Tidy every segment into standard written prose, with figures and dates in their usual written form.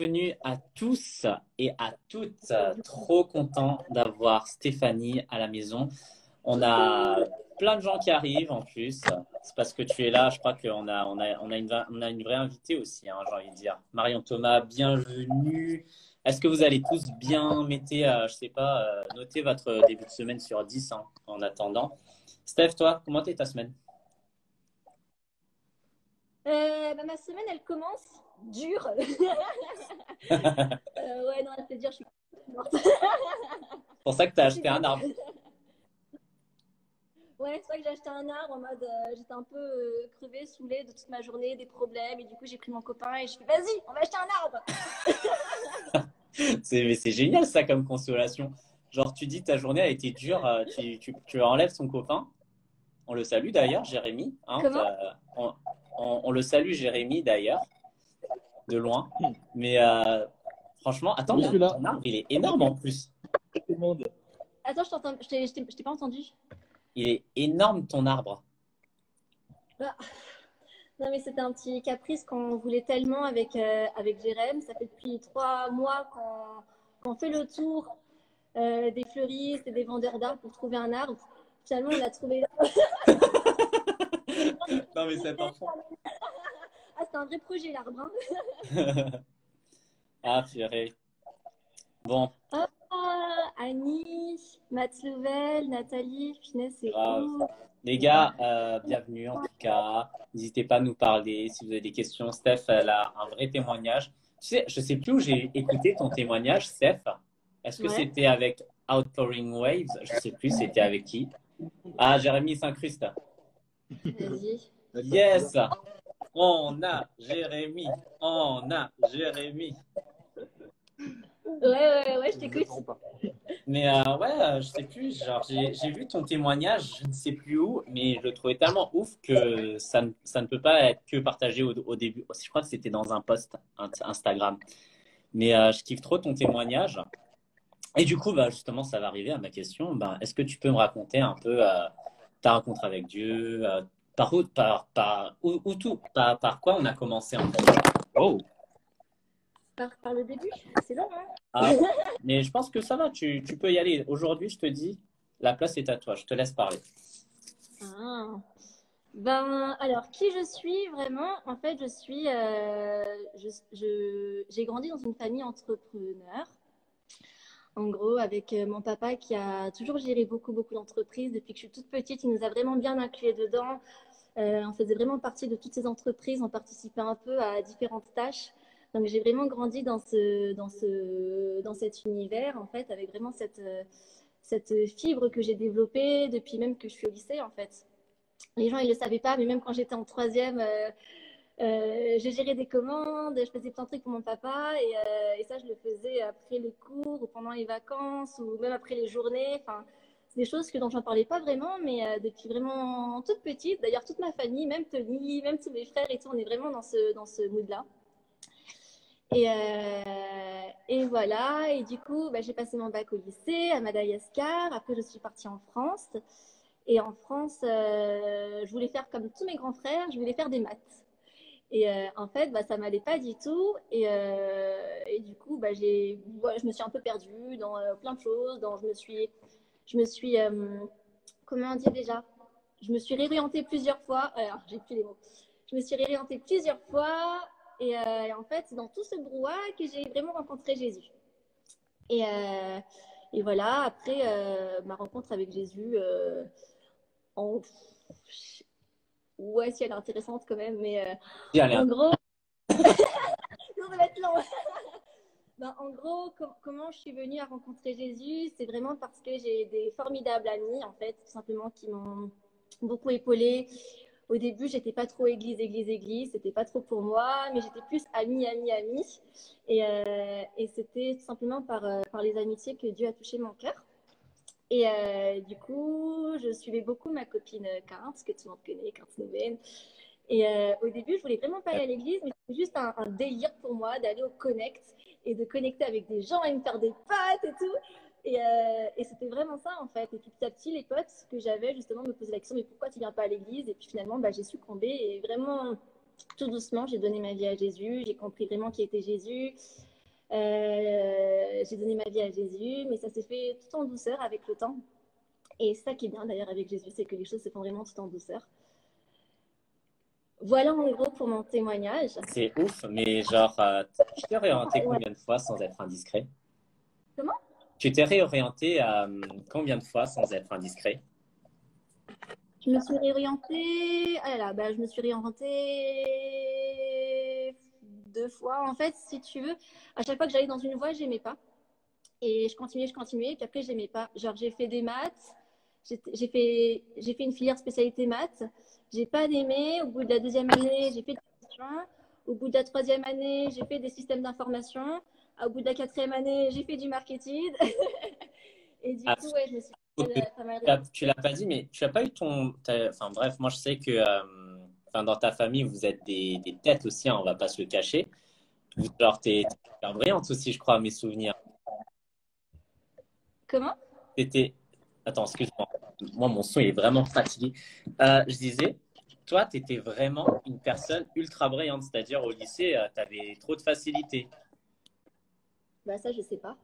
bienvenue à tous et à toutes. Trop content d'avoir Stéphanie à la maison. On a plein de gens qui arrivent en plus. C'est parce que tu es là. Je crois qu'on a une vraie invitée aussi, hein, j'ai envie de dire. Marion Thomas, bienvenue. Est-ce que vous allez tous bien? Mettez, je sais pas, notez votre début de semaine sur 10 hein, en attendant. Steph, toi, comment t'es ta semaine? Ma semaine, elle commence dure. Ouais, non, c'est dire, je suis morte. C'est pour ça que tu as acheté un arbre. Ouais, c'est vrai que j'ai acheté un arbre en mode, j'étais un peu crevée, saoulée de toute ma journée, des problèmes, et du coup j'ai pris mon copain et je fais vas-y, on va acheter un arbre. Mais c'est génial ça comme consolation. Genre, tu dis ta journée a été dure, tu enlèves son copain. On le salue d'ailleurs, Jérémy. Hein, Comment? on le salue, Jérémy d'ailleurs, de loin. Mais franchement, attends, Oui, je suis là. ton arbre, il est énorme en plus. Tout le monde. Attends, je t'ai pas entendu. Il est énorme ton arbre. Ah. Non, mais c'était un petit caprice qu'on voulait tellement avec Jérém. Ça fait depuis 3 mois qu'on fait le tour des fleuristes et des vendeurs d'arbres pour trouver un arbre. Finalement, on a trouvé. Non, mais cet enfant. Ah, c'est un vrai projet, l'arbre. Hein. Ah, purée. Bon, Annie, Matt Louvel, Nathalie, Finesse, c'est grave. où? Les gars, bienvenue en tout cas. N'hésitez pas à nous parler si vous avez des questions. Steph, elle a un vrai témoignage. Tu sais, je sais plus où j'ai écouté ton témoignage, Steph. Est-ce que Ouais. c'était avec Outpouring Waves? Je sais plus, c'était avec qui? Ah, Jérémy s'incruste. Vas-y. Yes! On a Jérémy. On a Jérémy. Ouais, je t'écoute. Mais ouais, je sais plus, genre j'ai vu ton témoignage, je ne sais plus où, mais je le trouvais tellement ouf que ça ne peut pas être que partagé au début. Je crois que c'était dans un post Instagram. Mais je kiffe trop ton témoignage. Et du coup, bah, justement, ça va arriver à ma question. Bah, est-ce que tu peux me raconter un peu ta rencontre avec Dieu, par quoi on a commencé en fait? Oh! Par le début, c'est long, hein? Ah, mais je pense que ça va, tu peux y aller. Aujourd'hui, je te dis, la place est à toi, je te laisse parler. Ah. Ben, alors, qui je suis vraiment? En fait, j'ai grandi dans une famille entrepreneur. En gros, avec mon papa qui a toujours géré beaucoup d'entreprises. Depuis que je suis toute petite, il nous a vraiment bien inclus dedans. On faisait vraiment partie de toutes ces entreprises, on participait un peu à différentes tâches. Donc j'ai vraiment grandi dans cet univers, en fait, avec vraiment cette fibre que j'ai développée depuis même que je suis au lycée, en fait. Les gens, ils ne le savaient pas, mais même quand j'étais en troisième, je gérais des commandes, je faisais plein de trucs pour mon papa, et ça, je le faisais après les cours, ou pendant les vacances, ou même après les journées. Enfin, c'est des choses dont j'en parlais pas vraiment, mais depuis vraiment toute petite. D'ailleurs, toute ma famille, même Tony, même tous mes frères et tout, on est vraiment dans ce mood-là. Et voilà, et du coup, bah, j'ai passé mon bac au lycée à Madagascar. Après, je suis partie en France. Et en France, je voulais faire comme tous mes grands frères, je voulais faire des maths. Et en fait, bah, ça m'allait pas du tout. Et du coup, bah, je me suis un peu perdue dans plein de choses. Comment on dit déjà? Je me suis réorientée plusieurs fois. Alors, j'ai plus les mots. Je me suis réorientée plusieurs fois. Et en fait, c'est dans tout ce brouhaha que j'ai vraiment rencontré Jésus. Et, euh, et voilà, après ma rencontre avec Jésus, en... ouais, si elle est intéressante quand même, mais Dis, allez, en gros, ça va être long. Ben, en gros, comment je suis venue à rencontrer Jésus, c'est vraiment parce que j'ai des formidables amis, en fait, tout simplement, qui m'ont beaucoup épaulée. Au début, j'étais pas trop église, c'était pas trop pour moi, mais j'étais plus amie. Et c'était tout simplement par les amitiés que Dieu a touché mon cœur. Et du coup, je suivais beaucoup ma copine Quinte, que tout le monde connaît, Quinte Nouvelle. Et au début, je voulais vraiment pas aller à l'église, mais c'était juste un délire pour moi d'aller au Connect et de connecter avec des gens et me faire des potes et tout. Et c'était vraiment ça en fait. Et puis petit à petit, les potes que j'avais justement me posaient la question, mais pourquoi tu viens pas à l'église? Et puis finalement, bah, j'ai succombé et vraiment tout doucement, j'ai donné ma vie à Jésus. J'ai compris vraiment qui était Jésus. J'ai donné ma vie à Jésus, mais ça s'est fait tout en douceur avec le temps. Et c'est ça qui est bien d'ailleurs avec Jésus, c'est que les choses se font vraiment tout en douceur. Voilà en gros pour mon témoignage. C'est ouf, mais genre, tu t'es réorienté Ouais. combien de fois sans être indiscret? Comment? Tu t'es réorienté combien de fois sans être indiscret? Je me suis réorientée. Ah là là, bah, je me suis réorientée 2 fois. En fait, si tu veux, à chaque fois que j'allais dans une voie, j'aimais pas. Et je continuais. Puis après, j'aimais pas. Genre, j'ai fait des maths. J'ai fait une filière spécialité maths. J'ai pas aimé. Au bout de la deuxième année, j'ai fait des questions. Au bout de la troisième année, j'ai fait des systèmes d'information. Au bout de la quatrième année, j'ai fait du marketing. Et du Ah, coup, ouais, je me suis pas mal tu l'as pas dit, mais tu as pas eu Enfin bref, moi je sais que enfin, dans ta famille, vous êtes des têtes aussi, hein, on va pas se le cacher. Genre, t'es super brillante aussi, je crois, à mes souvenirs. Comment? T'étais... Attends, excuse-moi. Moi, mon son il est vraiment fatigué. Je disais, toi, tu étais vraiment une personne ultra brillante, c'est-à-dire au lycée, tu avais trop de facilité. Bah ça, je sais pas.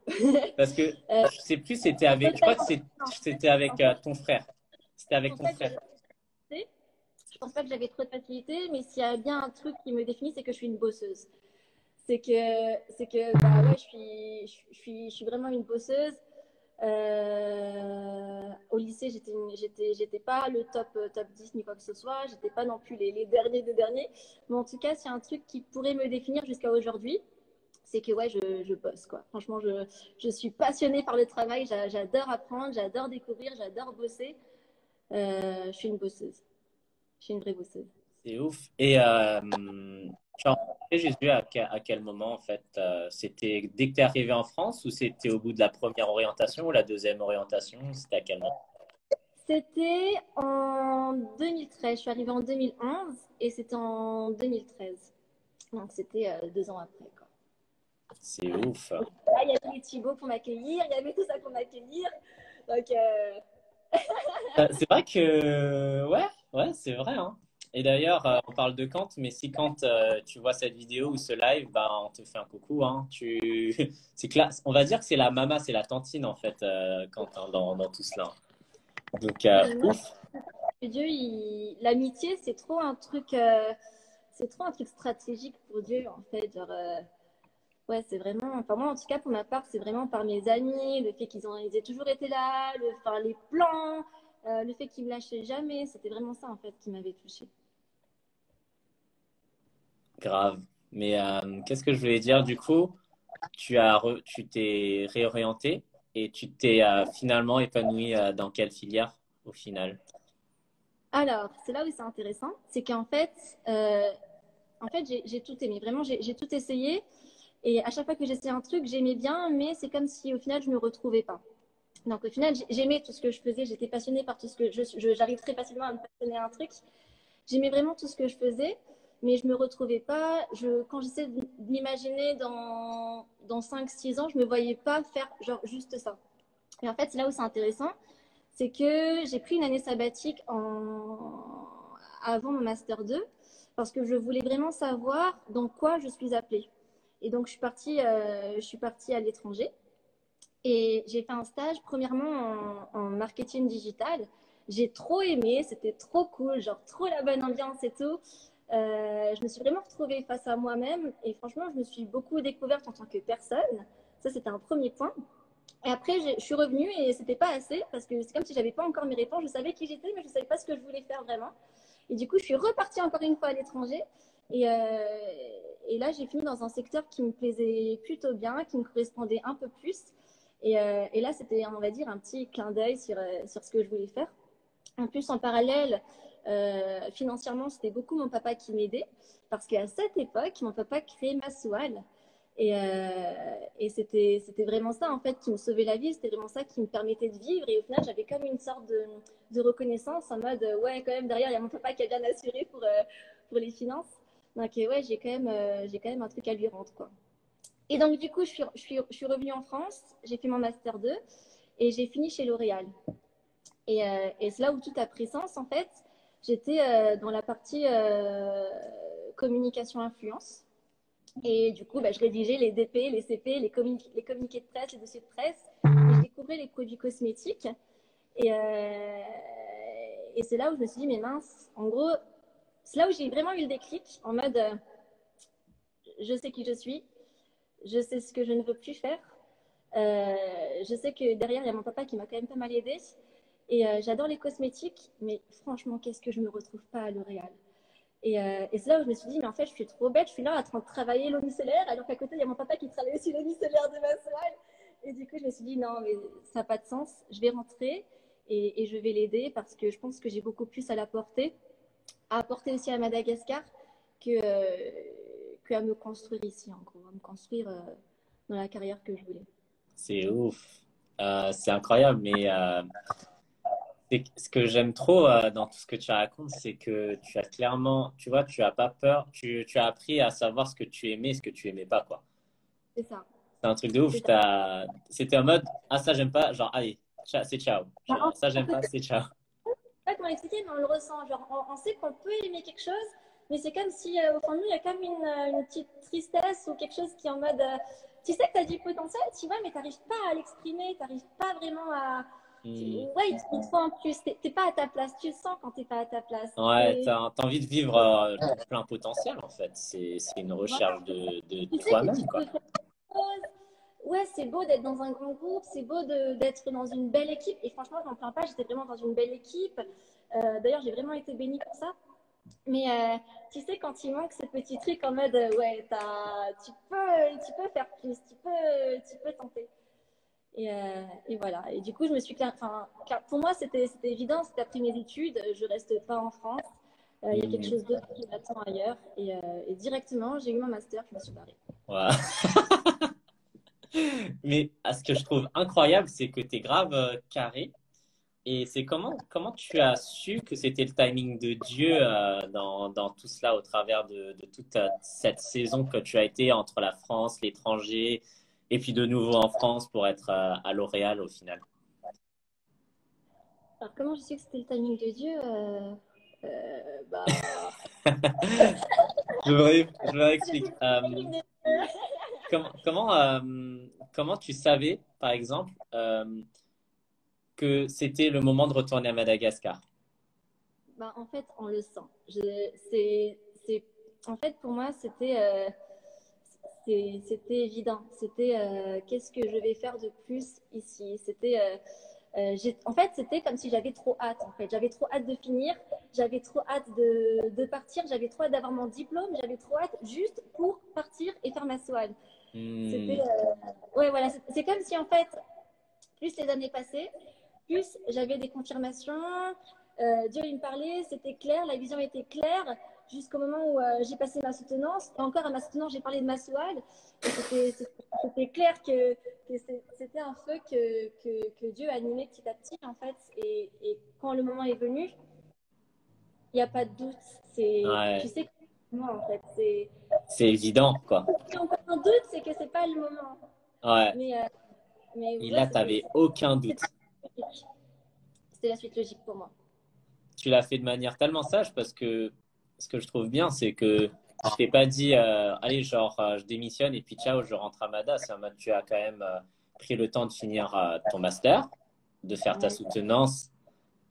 Parce que Euh, je sais plus, c'était avec, je crois que Peut-être. En c'était avec en fait, ton frère. C'était je avec pense ton pas que frère. j'avais je pense pas que j'avais trop de facilité, mais s'il y a bien un truc qui me définit, c'est que je suis une bosseuse. C'est que bah ouais, je suis vraiment une bosseuse. Au lycée, j'étais pas le top 10 ni quoi que ce soit. J'étais pas non plus les derniers des derniers. Mais en tout cas, s'il y a un truc qui pourrait me définir jusqu'à aujourd'hui, c'est que ouais, je bosse quoi. Franchement, je suis passionnée par le travail. J'adore apprendre, j'adore découvrir, j'adore bosser. Je suis une bosseuse. Je suis une vraie bosseuse. C'est ouf. Et tu as rencontré Jésus à quel moment, en fait? C'était dès que tu es arrivé en France ou c'était au bout de la première orientation ou la deuxième orientation? C'était à quel moment? C'était en 2013. Je suis arrivée en 2011 et c'était en 2013. Donc c'était 2 ans après, quoi. C'est ouf. Là, il y avait les Thibaut pour m'accueillir, il y avait tout ça pour m'accueillir. Donc, C'est vrai que, ouais, c'est vrai, hein. Et d'ailleurs, on parle de Kant, mais si quand tu vois cette vidéo ou ce live, bah, on te fait un coucou, hein. C'est classe. On va dire que c'est la mama, c'est la tantine, en fait, Quentin, dans tout cela. Donc, moi, ouf. Dieu, l'amitié, c'est trop un truc stratégique pour Dieu, en fait. Genre, ouais, c'est vraiment, enfin, moi, en tout cas, pour ma part, c'est vraiment par mes amis, le fait ils aient toujours été là, enfin, les plans, le fait qu'ils me lâchaient jamais. C'était vraiment ça, en fait, qui m'avait touchée. Grave. Mais qu'est-ce que je voulais dire du coup? Tu t'es réorienté et tu t'es finalement épanoui dans quelle filière au final? Alors, c'est là où c'est intéressant, c'est qu'en fait, j'ai tout aimé. Vraiment, j'ai tout essayé. Et à chaque fois que j'essayais un truc, j'aimais bien, mais c'est comme si au final, je ne me retrouvais pas. Donc au final, j'aimais tout ce que je faisais. J'étais passionnée par tout ce que j'arrive très facilement à me passionner à un truc. J'aimais vraiment tout ce que je faisais, mais je me retrouvais pas. Quand j'essaie de m'imaginer dans 5, 6 ans, je me voyais pas faire genre juste ça. Et en fait, c'est là où c'est intéressant, c'est que j'ai pris une année sabbatique avant mon master 2 parce que je voulais vraiment savoir dans quoi je suis appelée. Et donc, je suis partie à l'étranger et j'ai fait un stage premièrement en marketing digital. J'ai trop aimé, c'était trop cool, genre trop la bonne ambiance et tout. Je me suis vraiment retrouvée face à moi-même et franchement, je me suis beaucoup découverte en tant que personne. Ça, c'était un premier point. Et après, je suis revenue et c'était pas assez parce que c'est comme si j'avais pas encore mes réponses. Je savais qui j'étais, mais je savais pas ce que je voulais faire vraiment. Et du coup, je suis repartie encore une fois à l'étranger. Et, euh, et là, j'ai fini dans un secteur qui me plaisait plutôt bien, qui me correspondait un peu plus. Et là, c'était, on va dire, un petit clin d'œil sur ce que je voulais faire. En plus, en parallèle, financièrement, c'était beaucoup mon papa qui m'aidait parce qu'à cette époque, mon papa créait Massoual. Et c'était vraiment ça, en fait, qui me sauvait la vie. C'était vraiment ça qui me permettait de vivre. Et au final, j'avais comme une sorte de reconnaissance en mode, ouais, quand même, derrière, il y a mon papa qui a bien assuré pour les finances. Donc, ouais, j'ai quand même un truc à lui rendre, quoi. Et donc, du coup, je suis revenue en France. J'ai fait mon Master 2 et j'ai fini chez L'Oréal. Et c'est là où tout a pris sens, en fait. J'étais dans la partie communication influence. Et du coup, bah, je rédigeais les DP, les CP, les communiqués de presse, les dossiers de presse. Et je découvrais les produits cosmétiques. Et, euh, et c'est là où je me suis dit, mais mince, en gros, c'est là où j'ai vraiment eu le déclic en mode, je sais qui je suis, je sais ce que je ne veux plus faire. Je sais que derrière, il y a mon papa qui m'a quand même pas mal aidé. Et j'adore les cosmétiques, mais franchement, qu'est-ce que je me retrouve pas à L'Oréal. Et c'est là où je me suis dit, mais en fait, je suis trop bête, je suis là en train de travailler l'eau micellaire, alors qu'à côté, il y a mon papa qui travaille aussi l'eau micellaire de ma soirée. Et du coup, je me suis dit, non, mais ça n'a pas de sens, je vais rentrer et je vais l'aider parce que je pense que j'ai beaucoup plus à l'apporter, à apporter aussi à Madagascar qu'à me construire ici, en gros, à me construire dans la carrière que je voulais. C'est ouf. C'est incroyable, mais ce que j'aime trop dans tout ce que tu racontes, c'est que tu as clairement, tu vois, tu as pas peur, tu as appris à savoir ce que tu aimais et ce que tu aimais pas, quoi. C'est ça. C'est un truc de ouf. C'est ça. C'était en mode, ah, ça, j'aime pas, genre, allez, c'est ciao. Bah, Genre, ça, j'aime pas, c'est ciao. pas comment l'expliquer, mais on le ressent. Genre, on sait qu'on peut aimer quelque chose, mais c'est comme si au fond de nous, il y a comme une petite tristesse ou quelque chose qui est en mode. Tu sais que tu as du potentiel, tu vois, mais tu n'arrives pas à l'exprimer, tu n'arrives pas vraiment à. Hmm. Ouais, il te faut en plus. Tu n'es pas à ta place. Tu le sens quand tu n'es pas à ta place. Ouais, t'as envie de vivre ton plein potentiel, en fait. C'est une Voilà. recherche de Tu sais que tu toi-même, quoi. peux faire des choses. Ouais, c'est beau d'être dans un grand groupe, c'est beau d'être dans une belle équipe. Et franchement, je m'en plains pas, j'étais vraiment dans une belle équipe. D'ailleurs, j'ai vraiment été bénie pour ça. Mais tu sais, quand il manque ce petit truc en mode, ouais, tu peux faire plus, tu peux tenter. Et voilà. Et du coup, je me suis enfin, pour moi, c'était évident, c'était après mes études, je reste pas en France. Il y a quelque Hmm. chose d'autre qui m'attend ailleurs. Et directement, j'ai eu mon master, je me suis barrée. Ouais. Mais ce que je trouve incroyable, c'est que tu es grave carré. Et c'est comment tu as su que c'était le timing de Dieu dans tout cela au travers de toute cette saison que tu as été entre la France, l'étranger, et puis de nouveau en France pour être à L'Oréal au final? Alors, comment je sais que c'était le timing de Dieu bah... Je me réexplique. Je Comment, comment, comment tu savais, par exemple, que c'était le moment de retourner à Madagascar? Bah, en fait, on le sent. En fait, pour moi, c'était évident. C'était qu'est-ce que je vais faire de plus ici. En fait, c'était comme si j'avais trop hâte. En fait, j'avais trop hâte de finir, j'avais trop hâte de partir, j'avais trop hâte d'avoir mon diplôme, j'avais trop hâte juste pour partir et faire ma SWAD. Hmm. C'était, ouais, voilà, c'est comme si en fait, plus les années passaient, plus j'avais des confirmations. Dieu il me parlait, c'était clair, la vision était claire, jusqu'au moment où j'ai passé ma soutenance. Et encore à ma soutenance, j'ai parlé de ma souade. Et c'était clair que c'était un feu que Dieu a animé petit à petit, en fait. Et quand le moment est venu, il n'y a pas de doute. Tu Ouais, sais que moi, en fait, c'est évident, quoi. si on a un doute, c'est que c'est pas le moment. Ouais. Mais, euh, mais Et ouais, là, t'avais aucun doute. c'était la suite logique pour moi. Tu l'as fait de manière tellement sage parce que ce que je trouve bien, c'est que je t'ai pas dit, allez, genre, je démissionne et puis ciao, je rentre à Mada. C'est en mode, tu as quand même pris le temps de finir ton master, de faire ta Ouais. soutenance.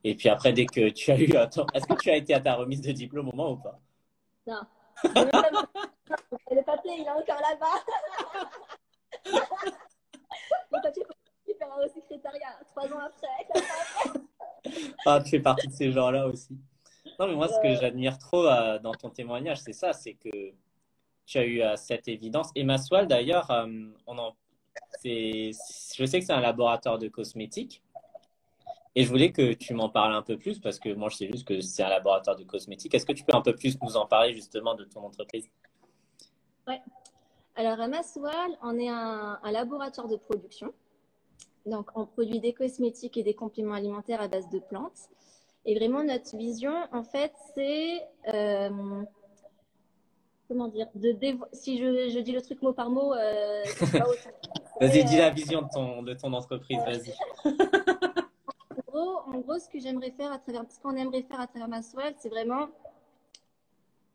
Et puis après, dès que tu as eu est-ce que tu as été à ta remise de diplôme au moment ou pas? Non, j'ai même pas le papier, il est encore là-bas. Le papier, il faut faire au secrétariat 3 ans après. Ah, tu fais partie de ces gens-là aussi. Non, mais moi, ce que j'admire trop dans ton témoignage, c'est ça, c'est que tu as eu cette évidence. Et Maswal, d'ailleurs, je sais que c'est un laboratoire de cosmétiques. Et je voulais que tu m'en parles un peu plus parce que moi, je sais juste que c'est un laboratoire de cosmétiques. Est-ce que tu peux un peu plus nous en parler justement de ton entreprise? Ouais. Alors, à Maswal, on est un laboratoire de production. Donc, on produit des cosmétiques et des compléments alimentaires à base de plantes. Et vraiment, notre vision, en fait, c'est, comment dire, si je dis le truc mot par mot, ça fait pas autant. Vas-y, Mais, dis la vision de ton entreprise, vas-y. en gros, ce que j'aimerais faire ce qu'on aimerait faire à travers Maswal, c'est vraiment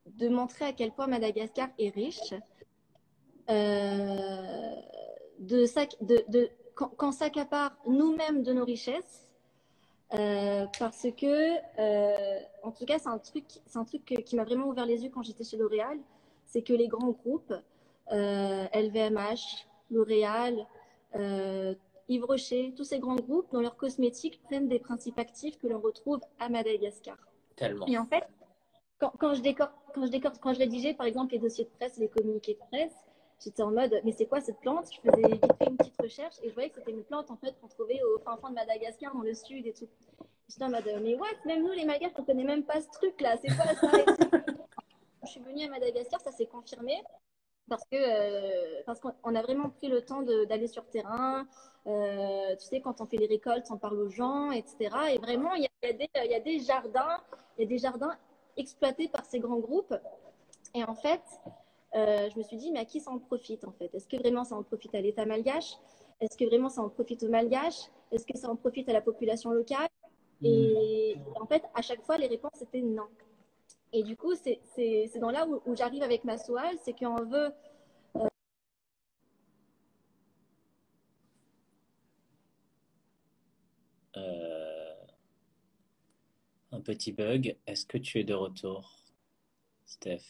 de montrer à quel point Madagascar est riche qu'on s'accapare nous-mêmes de nos richesses. Parce que, en tout cas, c'est un truc qui m'a vraiment ouvert les yeux quand j'étais chez L'Oréal, c'est que les grands groupes, LVMH, L'Oréal, Yves Rocher, tous ces grands groupes, dans leurs cosmétiques, prennent des principes actifs que l'on retrouve à Madagascar. Tellement. Et en fait, quand je rédigeais, par exemple, les dossiers de presse, les communiqués de presse, j'étais en mode, mais c'est quoi cette plante? Je faisais vite fait une petite recherche et je voyais que c'était une plante en fait qu'on trouvait au fin fond de Madagascar, dans le sud et tout. J'étais en mode, mais what? Même nous, les Malgaches, on connaît même pas ce truc-là. C'est quoi ça? Je suis venue à Madagascar, ça s'est confirmé parce qu'on a vraiment pris le temps d'aller sur terrain. Tu sais, quand on fait les récoltes, on parle aux gens, etc. Et vraiment, il y a des jardins exploités par ces grands groupes. Et en fait, je me suis dit, mais à qui ça en profite en fait? Est-ce que vraiment ça en profite à l'État malgache? Est-ce que vraiment ça en profite aux Malgaches? Est-ce que ça en profite à la population locale? Et en fait, à chaque fois, les réponses étaient non. Et du coup, c'est dans là où j'arrive avec ma Soal, c'est qu'on veut. Un petit bug. Est-ce que tu es de retour, Steph?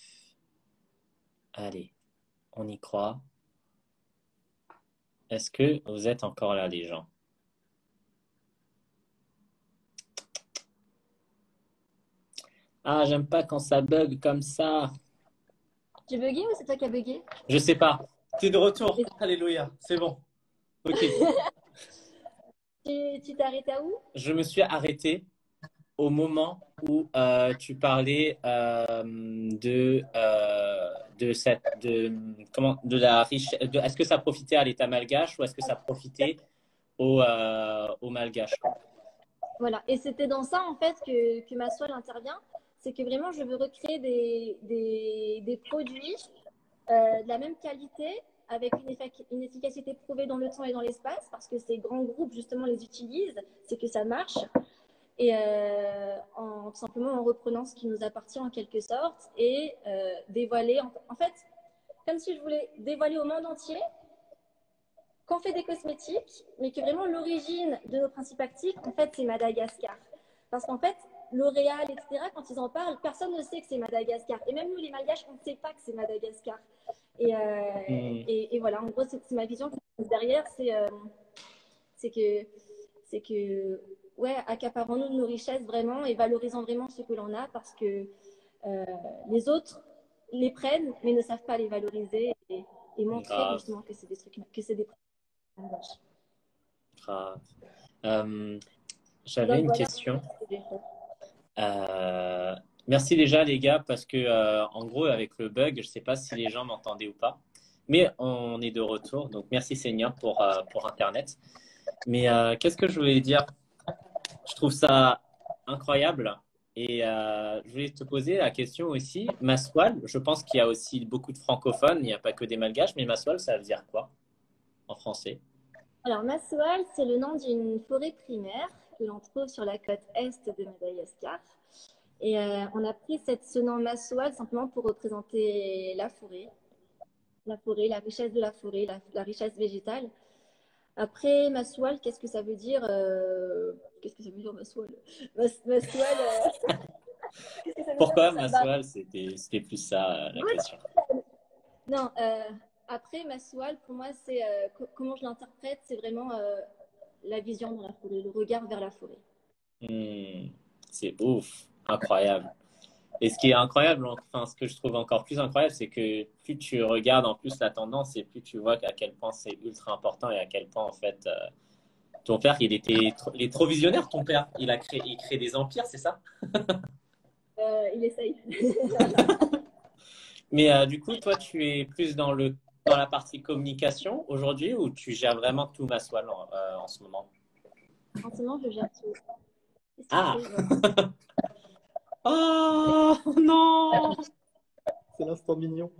Allez, on y croit. Est-ce que vous êtes encore là, les gens? Ah, j'aime pas quand ça bug comme ça. J'ai bugué ou c'est toi qui as bugué? Je sais pas. T'es de retour. Alléluia. C'est bon. Ok. Tu t'es arrêté à où? Je me suis arrêté au moment où tu parlais de la richesse. Est-ce que ça profitait à l'État malgache ou est-ce que ça profitait aux Malgaches? Voilà. Et c'était dans ça, en fait, que ma Soal intervient. C'est que vraiment, je veux recréer des produits de la même qualité, avec une efficacité prouvée dans le temps et dans l'espace, parce que ces grands groupes, justement, les utilisent, c'est que ça marche. Et simplement en reprenant ce qui nous appartient en quelque sorte et dévoiler, en fait, comme si je voulais dévoiler au monde entier qu'on fait des cosmétiques, mais que vraiment l'origine de nos principes actifs, en fait, c'est Madagascar. Parce qu'en fait, L'Oréal, etc., quand ils en parlent, personne ne sait que c'est Madagascar. Et même nous, les Malgaches, on ne sait pas que c'est Madagascar. Et voilà, en gros, c'est ma vision derrière, c'est que ouais, accaparons-nous de nos richesses vraiment et valorisons vraiment ce que l'on a parce que les autres les prennent mais ne savent pas les valoriser et montrer Grave, justement que c'est des trucs, que c'est des grave. J'avais donc une voilà. question. Merci déjà les gars parce que en gros avec le bug, je sais pas si les gens m'entendaient ou pas, mais on est de retour. Donc merci Seigneur pour Internet. Mais qu'est-ce que je voulais dire? Je trouve ça incroyable et je voulais te poser la question aussi. Maswal, je pense qu'il y a aussi beaucoup de francophones, il n'y a pas que des malgaches, mais Maswal, ça veut dire quoi en français? Alors Massoal, c'est le nom d'une forêt primaire que l'on trouve sur la côte est de Madagascar. Et on a pris ce nom Massoal simplement pour représenter la forêt, la richesse de la forêt, la richesse végétale. Après, Maswal, qu'est-ce que ça veut dire qu'est-ce que ça veut dire, Maswal? Maswal, qu'est-ce que ça veut dire, Pourquoi Maswal? Maswal? C'était plus ça la question. Non, après, Maswal, pour moi, c'est comment je l'interprète, c'est vraiment la vision dans la forêt, le regard vers la forêt. C'est ouf, incroyable. Et ce qui est incroyable, enfin, ce que je trouve encore plus incroyable, c'est que plus tu regardes en plus la tendance et plus tu vois à quel point c'est ultra important et à quel point, en fait, ton père, il est trop visionnaire, ton père. Il crée des empires, c'est ça? Il essaye. Mais du coup, toi, tu es plus dans la partie communication aujourd'hui ou tu gères vraiment tout Maswal en ce moment? En ce moment, je gère tout. Ah! Oh non! C'est l'instant mignon.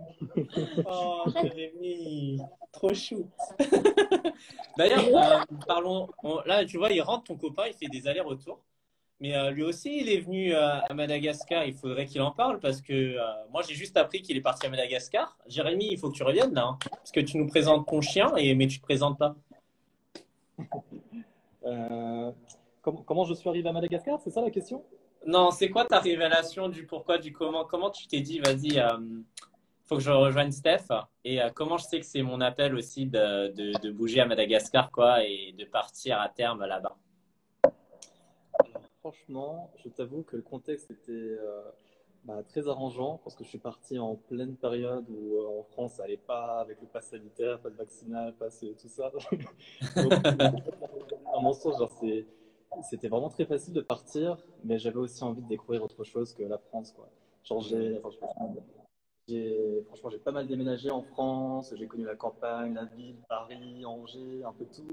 Oh, Jérémy, trop chou. D'ailleurs, parlons. Là, tu vois, il rentre ton copain, il fait des allers-retours. Mais lui aussi, il est venu à Madagascar. Il faudrait qu'il en parle parce que moi, j'ai juste appris qu'il est parti à Madagascar. Jérémy, il faut que tu reviennes là, hein, parce que tu nous présentes ton chien, mais tu ne te présentes pas. Euh, comment je suis arrivé à Madagascar, c'est ça la question? Non, c'est quoi ta révélation du pourquoi, du comment? Comment tu t'es dit, vas-y, faut que je rejoigne Steph? Et comment je sais que c'est mon appel aussi de bouger à Madagascar, quoi, et de partir à terme là-bas? Alors, franchement, je t'avoue que le contexte était très arrangeant parce que je suis parti en pleine période où en France, ça allait pas avec le pass sanitaire, pas de vaccinal, tout ça. Donc, à mon sens, c'était vraiment très facile de partir, mais j'avais aussi envie de découvrir autre chose que la France, quoi. Genre, franchement, j'ai pas mal déménagé en France, j'ai connu la campagne, la ville, Paris, Angers, un peu tout.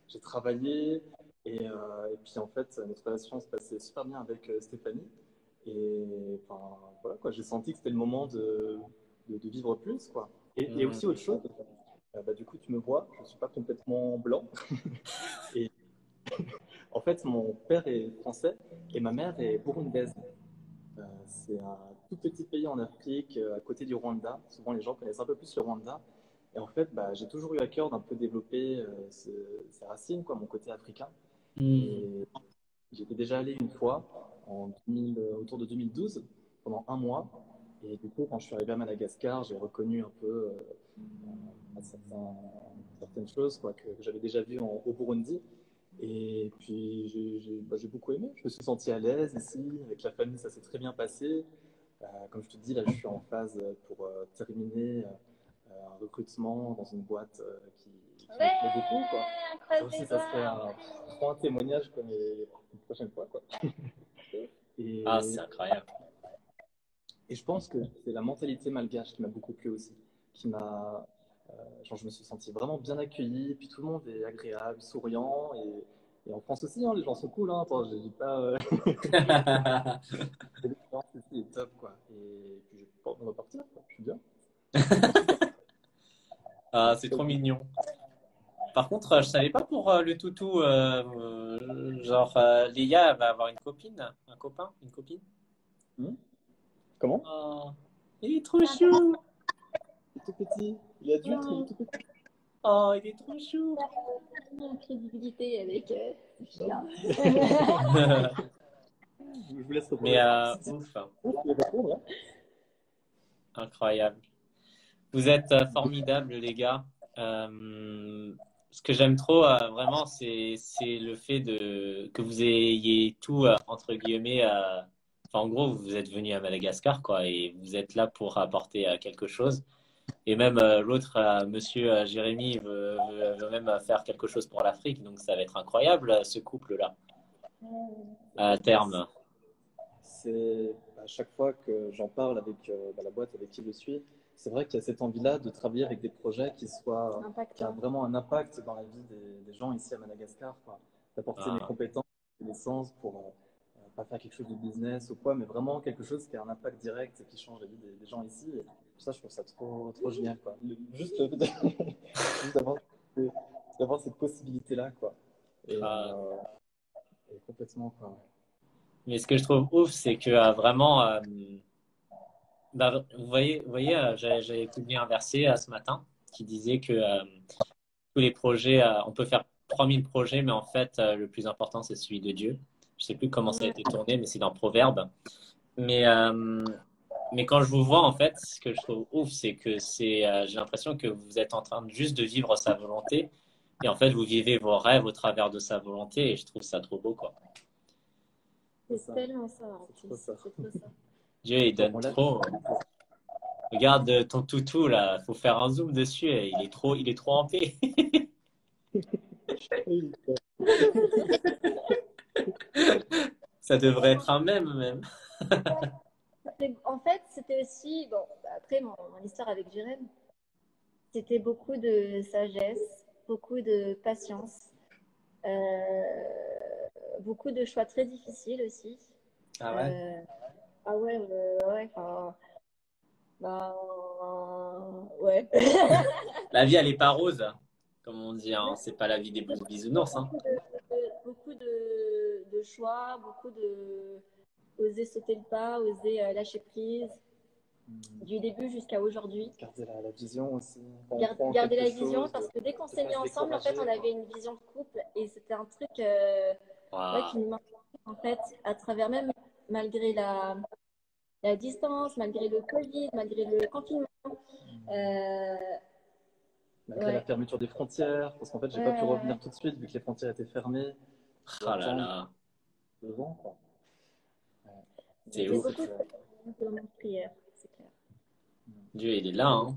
J'ai travaillé et puis en fait, notre relation se passait super bien avec Stéphanie. Et enfin, voilà, quoi, j'ai senti que c'était le moment de vivre plus, quoi. Et Hmm. aussi autre chose, du coup, tu me vois, je ne suis pas complètement blanc. Et en fait, mon père est français et ma mère est burundaise. C'est un tout petit pays en Afrique, à côté du Rwanda. Souvent, les gens connaissent un peu plus le Rwanda. Et en fait, j'ai toujours eu à cœur d'un peu développer ces racines, quoi, mon côté africain. Hmm. Et j'étais déjà allé une fois, autour de 2012, pendant un mois. Et du coup, quand je suis arrivé à Madagascar, j'ai reconnu un peu certaines choses quoi, que j'avais déjà vues au Burundi. Et puis, j'ai beaucoup aimé. Je me suis senti à l'aise ici. Avec la famille, ça s'est très bien passé. Comme je te dis, là, je suis en phase pour terminer un recrutement dans une boîte qui me Ouais, plaît beaucoup, quoi. Ça croise aussi, les ça doigts. serait trop un témoignage comme une prochaine fois, quoi. Ah, Et, c'est incroyable. et je pense que c'est la mentalité malgache qui m'a beaucoup plu aussi, qui m'a, genre, je me suis senti vraiment bien accueilli, et puis tout le monde est agréable, souriant, et en France aussi, hein, les gens sont cool, hein, attends, je dis pas, l'expérience ici est top, quoi. Et puis j'ai pas envie de repartir, quoi. Je suis bien, c'est super. Ah, C'est c'est très trop cool. mignon. Par contre, je savais pas pour le toutou, genre Léa elle va avoir une copine, un copain, une copine. Hmm. Comment? Oh, il est trop chou. Il est tout petit, il est adulte, mais il est Oh, tout petit. oh, il est trop chou. En crédibilité avec ce chien. Je vous laisse Mais répondre. Si ouf, tu veux répondre, hein. incroyable. Vous êtes formidables, les gars. Ce que j'aime trop, vraiment, c'est le fait que vous ayez tout, entre guillemets, enfin, en gros, vous êtes venu à Madagascar, quoi, et vous êtes là pour apporter quelque chose. Et même l'autre, monsieur Jérémy, veut même faire quelque chose pour l'Afrique. Donc, ça va être incroyable, ce couple-là, à terme. C'est à chaque fois que j'en parle avec la boîte avec qui je suis, c'est vrai qu'il y a cette envie-là de travailler avec des projets qui a Impactant. vraiment un impact dans la vie des gens ici à Madagascar, quoi. D'apporter mes Ah, compétences, mes connaissances pour pas faire quelque chose de business ou quoi, mais vraiment quelque chose qui a un impact direct et qui change la vie des gens ici. Et ça, je trouve ça trop génial, quoi. Juste le fait juste d'avoir cette possibilité-là, quoi. Et, ah. euh, et complètement, quoi. Mais ce que je trouve ouf, c'est que vraiment, bah, vous voyez j'avais publié un verset ce matin qui disait que tous les projets, on peut faire 3000 projets, mais en fait, le plus important, c'est celui de Dieu. Je sais plus comment ça a Ouais. été tourné, mais c'est dans Proverbe. Mais, euh, mais quand je vous vois, en fait, ce que je trouve ouf, c'est que j'ai l'impression que vous êtes en train juste de vivre sa volonté. Et en fait, vous vivez vos rêves au travers de sa volonté. Et je trouve ça trop beau, quoi. C'est C'est ça, tellement ça en c'est trop plus. ça. C'est trop ça. Dieu, il Genre, donne on l'a trop. Regarde ton toutou, là. Faut faire un zoom dessus. Et il est trop en paix. Ça devrait être un mème, même. En fait, c'était aussi, bon, après mon histoire avec Jérém, c'était beaucoup de sagesse, beaucoup de patience, beaucoup de choix très difficiles aussi. Ah ouais? Euh, ah ouais, ouais, enfin, ben, ouais. La vie, elle est pas rose, comme on dit, hein. C'est pas la vie des bisounours, hein. Beaucoup de choix, beaucoup de oser sauter le pas, oser lâcher prise, du début jusqu'à aujourd'hui. Garder la vision aussi. Quand on prend Garder la quelque vision, chose, parce que dès qu'on de s'est pas mis se ensemble, en fait, on décourager, avait quoi. une vision de couple et c'était un truc qui Waouh. nous manquait, en fait, à travers même, malgré la distance, malgré le Covid, malgré le confinement. Euh, Malgré la ouais. fermeture des frontières, parce qu'en fait, j'ai pas pu revenir tout de suite vu que les frontières étaient fermées. J'ai dû Oh là attendre là. 2 ans, quoi. Ouais. C'est Mais C'est ouf. beaucoup c'était de prière, c'est clair. Dieu, il est là, hein. En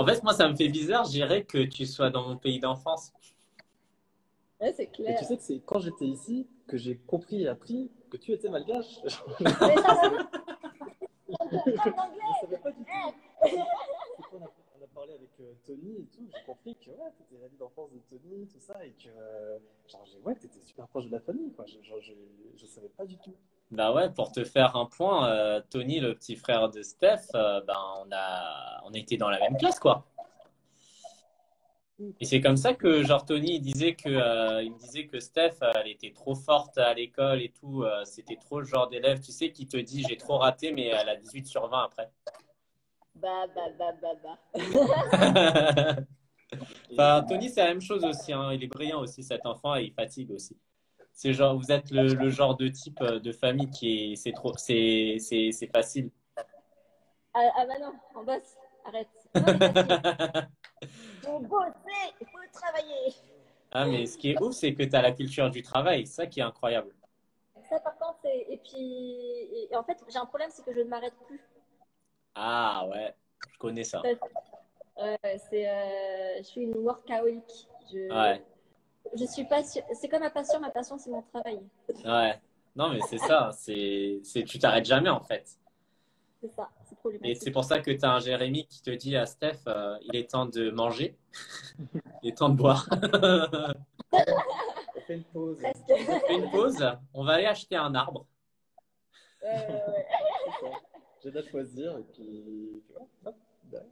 c'était- fait, moi, ça me fait bizarre, je dirais que tu sois dans mon pays d'enfance. Ouais, c'est Et tu clair. sais que c'est quand j'étais ici que j'ai compris et appris que tu étais malgache. Mais ça va, Je savais pas du tout. C'est quand on a parlé avec Tony et tout, j'ai compris que ouais, tu étais l'ami d'enfance de Tony, tout ça, et que ouais, tu étais super proche de la famille, quoi. Je savais pas du tout. Bah ouais, pour te faire un point, Tony, le petit frère de Steph, ben on était dans la même classe, quoi. Et c'est comme ça que, genre, Tony, il me disait que Steph, elle était trop forte à l'école et tout. C'était trop le genre d'élève, tu sais, qui te dit j'ai trop raté, mais elle a 18/20 après. bah. Et Enfin, Tony, c'est la même chose aussi, hein. Il est brillant aussi, cet enfant, et il fatigue aussi. C'est genre, vous êtes le genre de type de famille qui est, c'est trop, c'est facile. Bah non, en bosse, arrête. Non, mais facile. Faut bosser, il faut travailler. Ah, mais ce qui est ouf, c'est que tu as la culture du travail. C'est ça qui est incroyable. Ça, par contre, et puis, en fait, j'ai un problème, c'est que je ne m'arrête plus. Ah ouais, je connais ça. Je suis une workaholic. Ouais, Je suis passion, c'est comme ma passion, c'est mon travail. ouais. Non, mais c'est ça. Tu t'arrêtes jamais, en fait. C'est ça, c'est Et c'est problématique. pour ça que tu as un Jérémy qui te dit à Steph, il est temps de manger, il est temps de boire. on fait une pause. Presque. On fait une pause, on va aller acheter un arbre. Ouais. C'est ça. J'ai de choisir, et puis tu vois, hop, derrière.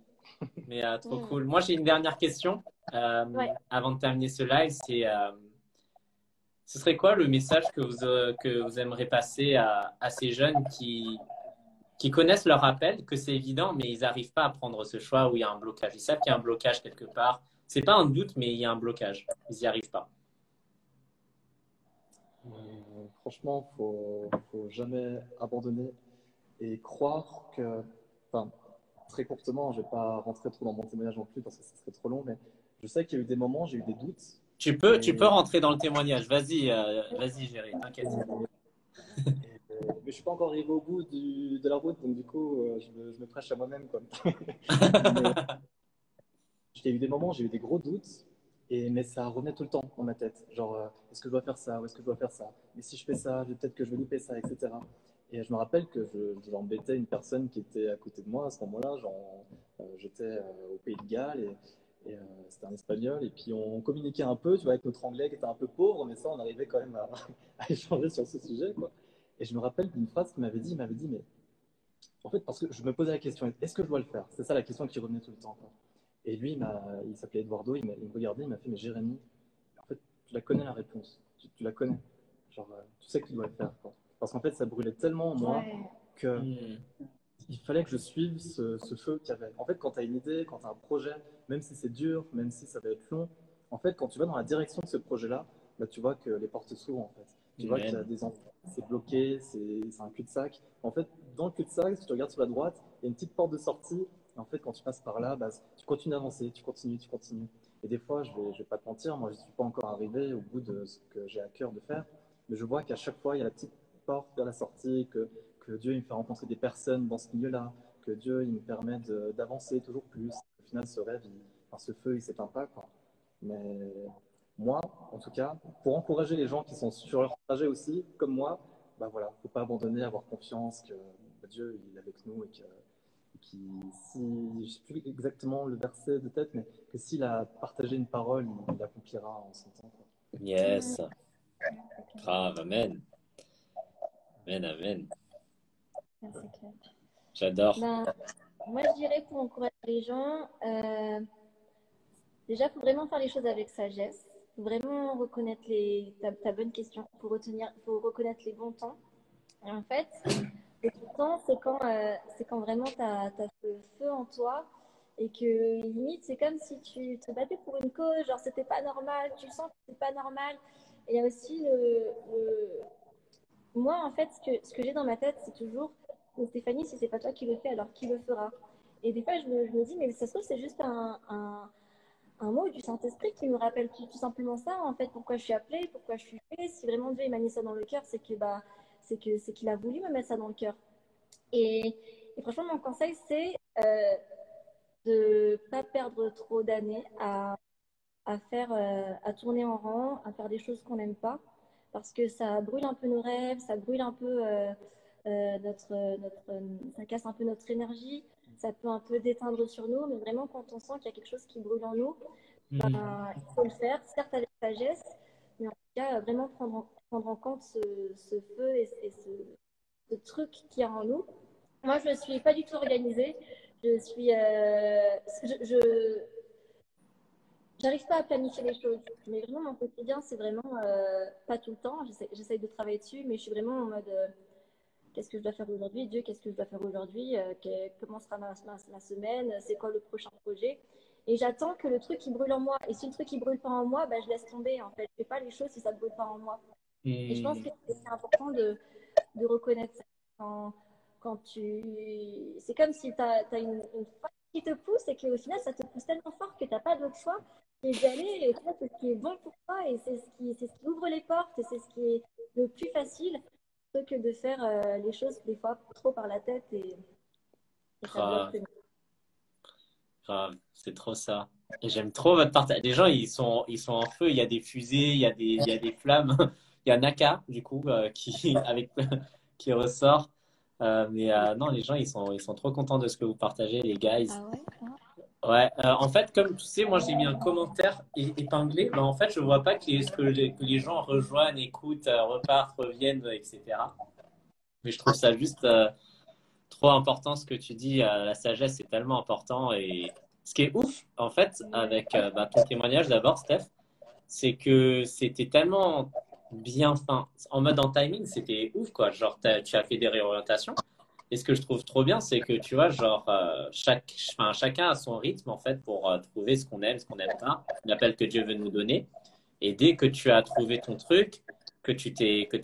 Mais trop cool. Moi, j'ai une dernière question Ouais. avant de terminer ce live. Ce serait quoi le message que vous aimeriez passer à ces jeunes qui connaissent leur appel, que c'est évident, mais ils n'arrivent pas à prendre ce choix où il y a un blocage. Ils savent qu'il y a un blocage quelque part. C'est pas un doute, mais il y a un blocage. Ils n'y arrivent pas. Franchement, faut jamais abandonner et croire que, enfin, très courtement, je vais pas rentrer trop dans mon témoignage non plus parce que ce serait trop long, mais je sais qu'il y a eu des moments, j'ai eu des doutes, Tu peux et, rentrer dans le témoignage. Vas-y, Géry, t'inquiète. mais je suis pas encore arrivé au bout de la route, donc du coup, je me prêche à moi-même, quoi. Mais j'ai eu des moments, j'ai eu des gros doutes, mais ça revenait tout le temps dans ma tête. Genre, est-ce que je dois faire ça ou est-ce que je dois faire ça? Mais si je fais ça, peut-être que je vais louper ça, etc. Et je me rappelle que j'embêtais une personne qui était à côté de moi à ce moment-là. J'étais au Pays de Galles et c'était un espagnol. Et puis on communiquait un peu, tu vois, avec notre anglais qui était un peu pauvre, mais ça, on arrivait quand même à échanger sur ce sujet, quoi. Et je me rappelle d'une phrase qu'il m'avait dit, mais en fait, parce que je me posais la question, est-ce que je dois le faire? C'est ça la question qui revenait tout le temps, quoi. Et lui, il s'appelait Eduardo, il me regardait, il m'a fait, mais Jérémy, en fait, tu la connais la réponse, tu la connais. Genre, tu sais que tu dois le faire, quoi. Parce qu'en fait, ça brûlait tellement en moi que Hmm. il fallait que je suive ce feu qu'il y avait. En fait, quand tu as une idée, quand tu as un projet, même si c'est dur, même si ça va être long, en fait, quand tu vas dans la direction de ce projet-là, bah, tu vois que les portes s'ouvrent, en fait. Tu vois qu'il y a Amen. des enfants, c'est bloqué, c'est un cul-de-sac. En fait, dans le cul-de-sac, si tu regardes sur la droite, il y a une petite porte de sortie. Et en fait, quand tu passes par là, bah, tu continues d'avancer, tu continues, tu continues. Et des fois, je vais pas te mentir, moi, je ne suis pas encore arrivé au bout de ce que j'ai à cœur de faire. Mais je vois qu'à chaque fois, il y a la petite porte vers la sortie, que Dieu il me fait rencontrer des personnes dans ce milieu-là, que Dieu il me permet d'avancer toujours plus. Au final, ce rêve, enfin, ce feu, il s'éteint pas, quoi. Mais moi, en tout cas, pour encourager les gens qui sont sur leur trajet aussi, comme moi, bah voilà, faut pas abandonner, avoir confiance que bah, Dieu il est avec nous et que si, je sais plus exactement le verset de tête, mais que s'il a partagé une parole, il l'accomplira en son temps, quoi. Yes. Grave. Amen. Amen, amen. C'est clair. J'adore. Ben, moi, je dirais pour encourager les gens, déjà, il faut vraiment faire les choses avec sagesse. vraiment reconnaître ta bonne question. Faut reconnaître les bons temps. Et en fait, le bon temps, c'est quand vraiment tu as ce feu en toi et que limite, c'est comme si tu te battais pour une cause, genre c'était pas normal, tu sens que c'est pas normal. Et il y a aussi moi, en fait, ce que j'ai dans ma tête, c'est toujours, mais Stéphanie, si c'est pas toi qui le fais, alors qui le fera? Et des fois, je me dis, mais ça se trouve, c'est juste un mot du Saint-Esprit qui me rappelle tout simplement ça, en fait, pourquoi je suis appelée, pourquoi je suis faite. Si vraiment Dieu il m'a mis ça dans le cœur, c'est que c'est qu'il a voulu me mettre ça dans le cœur. Et, et franchement, mon conseil, c'est de pas perdre trop d'années à tourner en rond, à faire des choses qu'on n'aime pas, parce que ça brûle un peu nos rêves, ça brûle un peu ça casse un peu notre énergie, ça peut un peu déteindre sur nous, mais vraiment quand on sent qu'il y a quelque chose qui brûle en nous, il faut le faire, certes avec sagesse, mais en tout cas vraiment prendre en compte ce feu et ce truc qu'il y a en nous. Moi, je ne suis pas du tout organisée. Je suis, j'arrive pas à planifier les choses. Mais vraiment, mon quotidien, c'est vraiment pas tout le temps. J'essaye de travailler dessus, mais je suis vraiment en mode qu'est-ce que je dois faire aujourd'hui? Dieu, qu'est-ce que je dois faire aujourd'hui? Comment sera ma semaine? C'est quoi le prochain projet? Et j'attends que le truc qui brûle en moi. Et si le truc qui brûle pas en moi, bah, je laisse tomber. En fait, je fais pas les choses si ça ne brûle pas en moi. Et je pense que c'est important de reconnaître ça. Quand, quand tu... C'est comme si tu as, une force qui te pousse et qu'au final, ça te pousse tellement fort que tu n'as pas d'autre choix que d'y aller. Et au final, c'est ce qui est bon pour toi et c'est ce qui ouvre les portes et c'est ce qui est le plus facile plutôt que de faire les choses des fois trop par la tête et ça bloque. Grave, grave, c'est trop ça. Et j'aime trop votre partage. Les gens, ils sont en feu. Il y a des fusées, il y a des flammes. Il y a Naka, du coup, qui ressort. Non, les gens, ils sont trop contents de ce que vous partagez, les guys. Ah ouais? Ouais, en fait, comme tu sais, moi j'ai mis un commentaire épinglé. En fait, je vois pas que les gens rejoignent, écoutent, repartent, reviennent, etc. Mais je trouve ça juste trop important ce que tu dis. La sagesse, c'est tellement important. Et ce qui est ouf, en fait, avec ton témoignage d'abord, Steph, c'est que c'était tellement bien fin. En mode en timing, c'était ouf, quoi. Genre, tu as fait des réorientations. Et ce que je trouve trop bien, c'est que tu vois, genre, chacun a son rythme, en fait, pour trouver ce qu'on n'aime pas, l'appel que Dieu veut nous donner. Et dès que tu as trouvé ton truc, que tu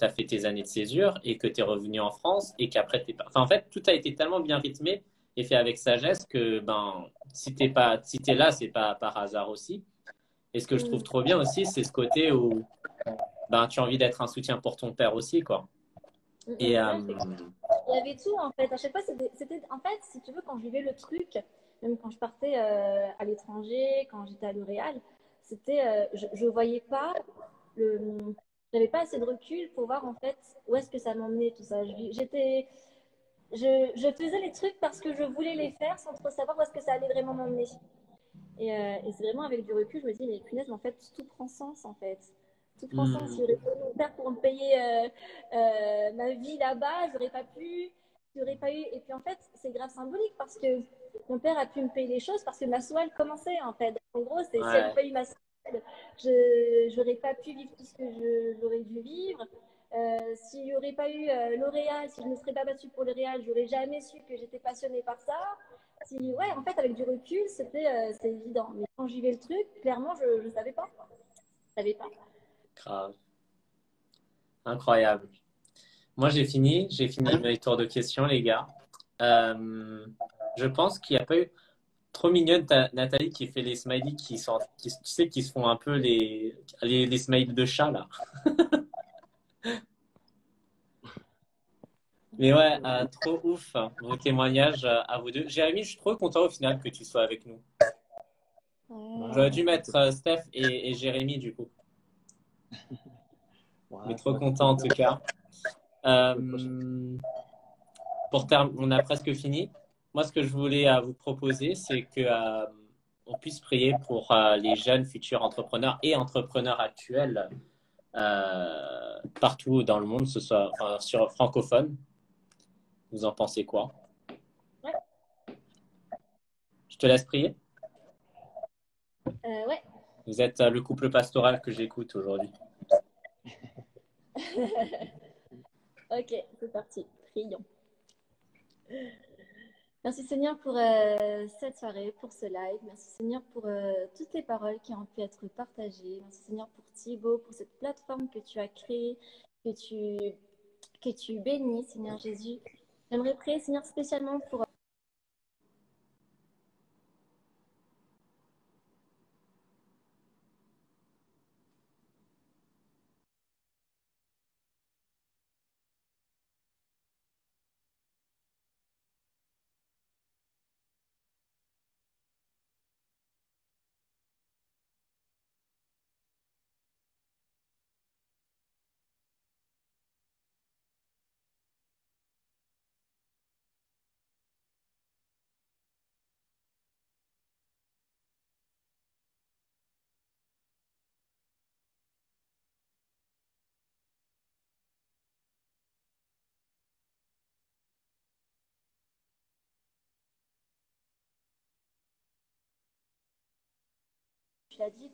as fait tes années de césure et que tu es revenu en France et qu'après t'es pas. Enfin, en fait, tout a été tellement bien rythmé et fait avec sagesse que, ben, si t'es là, c'est pas par hasard aussi. Et ce que je trouve trop bien aussi, c'est ce côté où, ben, tu as envie d'être un soutien pour ton père aussi, quoi. Et, Ouais, il y avait tout en fait. À chaque fois, en fait, si tu veux, quand je vivais le truc, même quand je partais à l'étranger, quand j'étais à L'Oréal, je voyais pas le, j'avais pas assez de recul pour voir en fait où est-ce que ça m'emmenait tout ça. Je faisais les trucs parce que je voulais les faire sans trop savoir où est-ce que ça allait vraiment m'emmener. Et c'est vraiment avec du recul, je me dis, mais punaise, mais en fait, tout prend sens, en fait. Tout prend sens. Si j'aurais pas eu mon père pour me payer ma vie là-bas, j'aurais pas pu, j'aurais pas eu. Et puis, en fait, c'est grave symbolique parce que mon père a pu me payer les choses parce que ma soie, elle commençait, en fait. En gros, c'est si elle n'avait ouais, pas eu ma soie, je n'aurais pas pu vivre tout ce que j'aurais dû vivre. S'il n'y aurait pas eu L'Oréal, si je ne me serais pas battue pour L'Oréal, j'aurais jamais su que j'étais passionnée par ça. Ouais, en fait, avec du recul, c'est évident. Mais quand j'y vais le truc, clairement, je ne savais pas. Je savais pas. grave. Incroyable. Moi, j'ai fini mes tours de questions, les gars. Je pense qu'il n'y a pas eu trop mignonne Nathalie qui fait les smileys tu sais, qui se font un peu les smileys de chat, là. Mais ouais, trop ouf, hein, vos témoignages à vous deux. Jérémy, je suis trop content au final que tu sois avec nous. Ouais. J'aurais dû mettre Steph et Jérémy, du coup. Mais Ouais, ça trop m'a fait content en tout plaisir. cas. Le prochain. On a presque fini. Moi, ce que je voulais vous proposer, c'est que on puisse prier pour les jeunes futurs entrepreneurs et entrepreneurs actuels partout dans le monde, ce soit enfin, sur francophone. Vous en pensez quoi? Ouais. Je te laisse prier. Ouais. Vous êtes le couple pastoral que j'écoute aujourd'hui. Ok, c'est parti. Prions. Merci Seigneur pour cette soirée, pour ce live. Merci Seigneur pour toutes les paroles qui ont pu être partagées. Merci Seigneur pour Thibaut, pour cette plateforme que tu as créée, que tu bénis, Seigneur Jésus. J'aimerais prier, Seigneur, spécialement pour tu as dit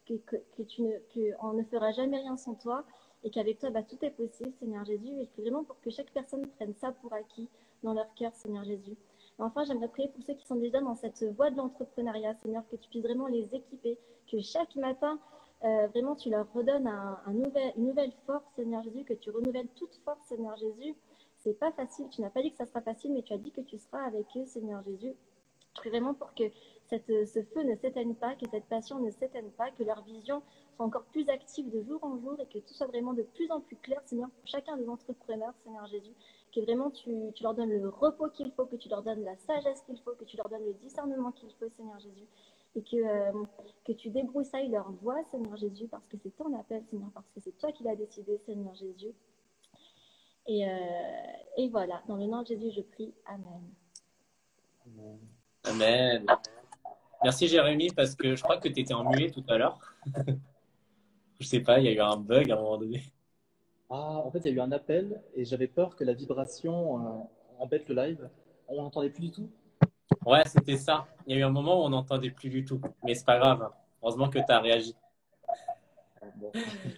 qu'on ne fera jamais rien sans toi et qu'avec toi, tout est possible, Seigneur Jésus. Et je prie vraiment pour que chaque personne prenne ça pour acquis dans leur cœur, Seigneur Jésus. Et enfin, j'aimerais prier pour ceux qui sont déjà dans cette voie de l'entrepreneuriat, Seigneur, que tu puisses vraiment les équiper, que chaque matin, vraiment, tu leur redonnes une nouvelle force, Seigneur Jésus, que tu renouvelles toute force, Seigneur Jésus. C'est pas facile, tu n'as pas dit que ça sera facile, mais tu as dit que tu seras avec eux, Seigneur Jésus. Je prie vraiment pour que ce feu ne s'éteigne pas, que cette passion ne s'éteigne pas, que leur vision soit encore plus active de jour en jour et que tout soit vraiment de plus en plus clair, Seigneur, pour chacun des entrepreneurs, Seigneur Jésus. Que vraiment tu leur donnes le repos qu'il faut, que tu leur donnes la sagesse qu'il faut, que tu leur donnes le discernement qu'il faut, Seigneur Jésus. Et que tu débroussailles leur voie, Seigneur Jésus, parce que c'est ton appel, Seigneur, parce que c'est toi qui l'as décidé, Seigneur Jésus. Et voilà, dans le nom de Jésus, je prie. Amen. Amen. Amen. Merci Jérémy, parce que je crois que tu étais en muet tout à l'heure. Je sais pas, il y a eu un bug à un moment donné. Ah, en fait, il y a eu un appel et j'avais peur que la vibration embête le live. On n'entendait plus du tout. Ouais, c'était ça. Il y a eu un moment où on n'entendait plus du tout. Mais c'est pas grave. Heureusement que tu as réagi. Bon.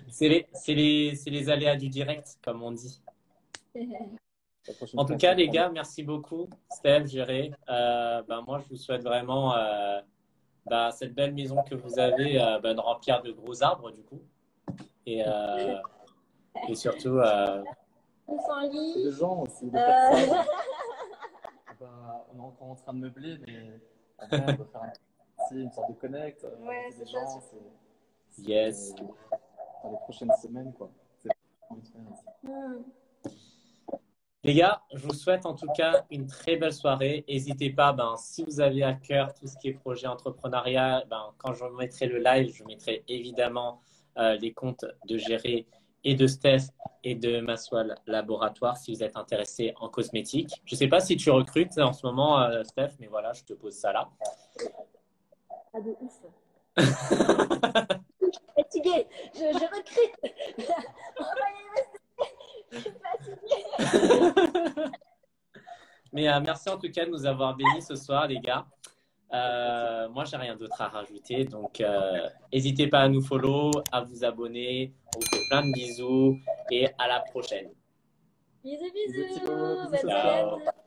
C'est les aléas du direct, comme on dit. En tout cas, les gars, merci beaucoup. Steph, Géré. Moi, je vous souhaite vraiment cette belle maison que vous avez de remplir de gros arbres, du coup. Et surtout... C'est des gens aussi, des personnes. On est encore en train de meubler, mais en vrai, on va faire une sorte de connect. Ouais, des gens, yes. Dans les prochaines semaines, quoi. C'est envie de faire Les gars, je vous souhaite en tout cas une très belle soirée. N'hésitez pas, si vous avez à cœur tout ce qui est projet entrepreneuriat, quand je mettrai le live, je mettrai évidemment les comptes de Géré et de Steph et de Maswal Laboratoire si vous êtes intéressé en cosmétique. Je ne sais pas si tu recrutes en ce moment, Steph, mais voilà, je te pose ça là. Ah, de ouf. Je suis fatiguée, je recrute. Je suis fatiguée. Mais merci en tout cas de nous avoir bénis ce soir, les gars. Moi, j'ai rien d'autre à rajouter. Donc, n'hésitez pas à nous follow, à vous abonner. On vous fait plein de bisous et à la prochaine. Bisous, bisous. Bisous, Bonne soirée à tous.